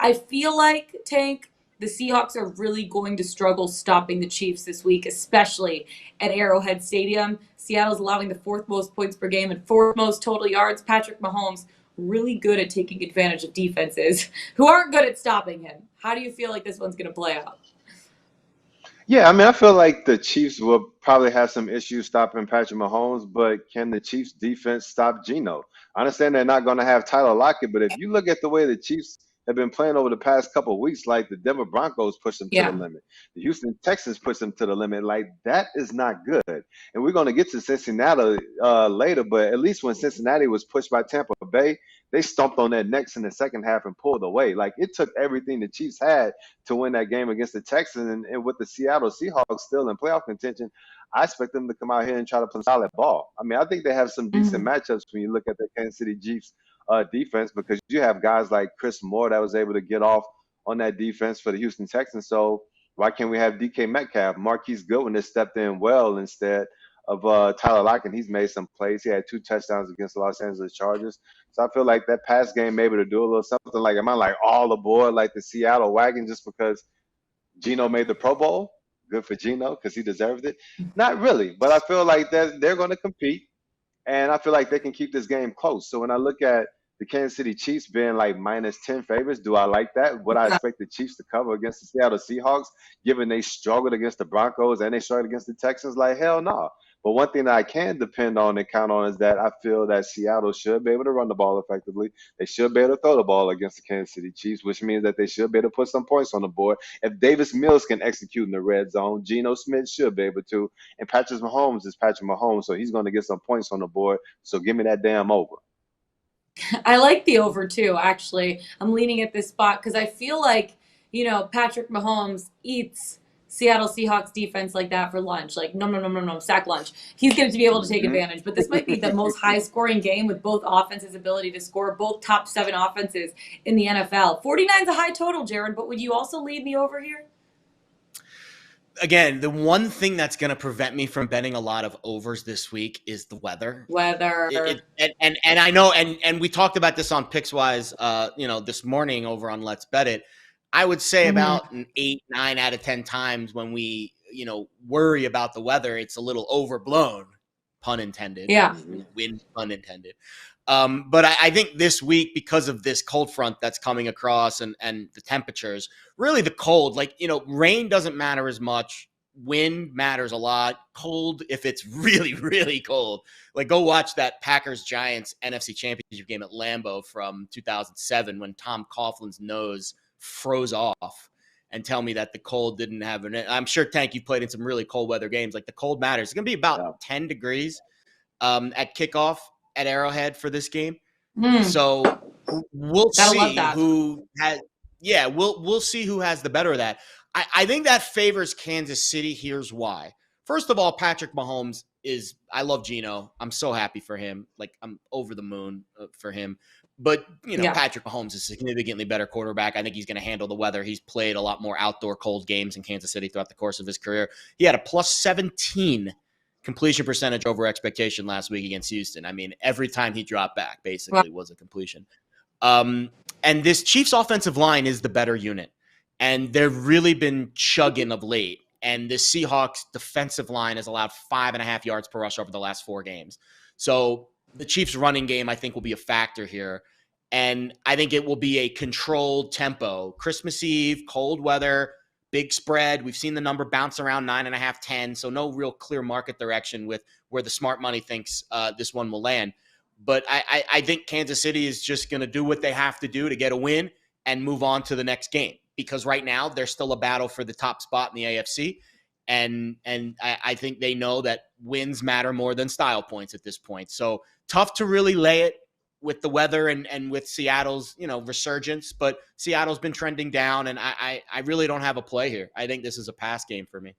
I feel like, Tank, the Seahawks are really going to struggle stopping the Chiefs this week, especially at Arrowhead Stadium. Seattle's allowing the fourth most points per game and fourth most total yards. Patrick Mahomes really good at taking advantage of defenses who aren't good at stopping him. How do you feel like this one's going to play out? Yeah, I mean, I feel like the Chiefs will probably have some issues stopping Patrick Mahomes, but can the Chiefs defense stop Geno? I understand they're not going to have Tyler Lockett, but if you look at the way the Chiefs have been playing over the past couple of weeks, like the Denver Broncos push them to the Yeah. limit, the Houston Texans push them to the limit, like that is not good. And we're going to get to Cincinnati later, but at least when Cincinnati was pushed by Tampa Bay, they stomped on their necks in the second half and pulled away. Like it took everything the Chiefs had to win that game against the Texans. And with the Seattle Seahawks still in playoff contention, I expect them to come out here and try to play solid ball. I mean, I think they have some decent Mhm. matchups when you look at the Kansas City Chiefs defense because you have guys like Chris Moore that was able to get off on that defense for the Houston Texans. So why can't we have DK Metcalf? Marquise Goodwin has stepped in well instead of Tyler Lockett. He's made some plays. He had 2 touchdowns against the Los Angeles Chargers. So I feel like that pass game maybe to do a little something like, am I like all aboard like the Seattle wagon just because Geno made the Pro Bowl? Good for Geno because he deserved it. Not really, but I feel like that they're going to compete, and I feel like they can keep this game close. So when I look at the Kansas City Chiefs being like -10 favorites, do I like that? Would I Yeah. expect the Chiefs to cover against the Seattle Seahawks, given they struggled against the Broncos and they struggled against the Texans? Like hell no. But one thing that I can depend on and count on is that I feel that Seattle should be able to run the ball effectively. They should be able to throw the ball against the Kansas City Chiefs, which means that they should be able to put some points on the board. If Davis Mills can execute in the red zone, Geno Smith should be able to. And Patrick Mahomes is Patrick Mahomes, so he's going to get some points on the board. So give me that damn over. I like the over too, actually. I'm leaning at this spot because I feel like, Patrick Mahomes eats Seattle Seahawks defense like that for lunch. Like, no, no, no, no, no, sack lunch. He's going to be able to take Hmm. advantage. But this might be the most high scoring game with both offenses' ability to score, both top seven offenses in the NFL. 49 is a high total, Jared, but would you also lead me over here? Again, the one thing that's going to prevent me from betting a lot of overs this week is the weather. Weather. And I know, and we talked about this on Pickswise, this morning over on Let's Bet It. I would say Mhm. about an 8, 9 out of 10 times when we, worry about the weather, it's a little overblown, pun intended, Yeah. win pun intended. But I think this week, because of this cold front that's coming across and the temperatures, really the cold, like, rain doesn't matter as much. Wind matters a lot. Cold, if it's really, really cold. Like, go watch that Packers Giants NFC Championship game at Lambeau from 2007 when Tom Coughlin's nose froze off, and tell me that the cold didn't have an. I'm sure, Tank, you played in some really cold weather games. Like, the cold matters. It's going to be Yeah. about 10 degrees at kickoff at Arrowhead for this game. Mm. So we'll Gotta love see that. who has. Yeah, we'll see who has the better of that. I think that favors Kansas City. Here's why. First of all, Patrick Mahomes is. I love Geno. I'm so happy for him. Like, I'm over the moon for him. But Yeah. Patrick Mahomes is a significantly better quarterback. I think he's going to handle the weather. He's played a lot more outdoor cold games in Kansas City throughout the course of his career. He had a +17 completion percentage over expectation last week against Houston. I mean, every time he dropped back, Wow. basically was a completion. And this Chiefs offensive line is the better unit, and they've really been chugging of late. And the Seahawks defensive line has allowed 5.5 yards per rush over the last 4 games. So the Chiefs running game, I think, will be a factor here. And I think it will be a controlled tempo. Christmas Eve, cold weather, big spread. We've seen the number bounce around 9.5, 10. So no real clear market direction with where the smart money thinks this one will land. But I think Kansas City is just going to do what they have to do to get a win and move on to the next game. Because right now, there's still a battle for the top spot in the AFC. And I think they know that wins matter more than style points at this point. So tough to really lay it with the weather and with Seattle's, resurgence. But Seattle's been trending down, and I really don't have a play here. I think this is a pass game for me.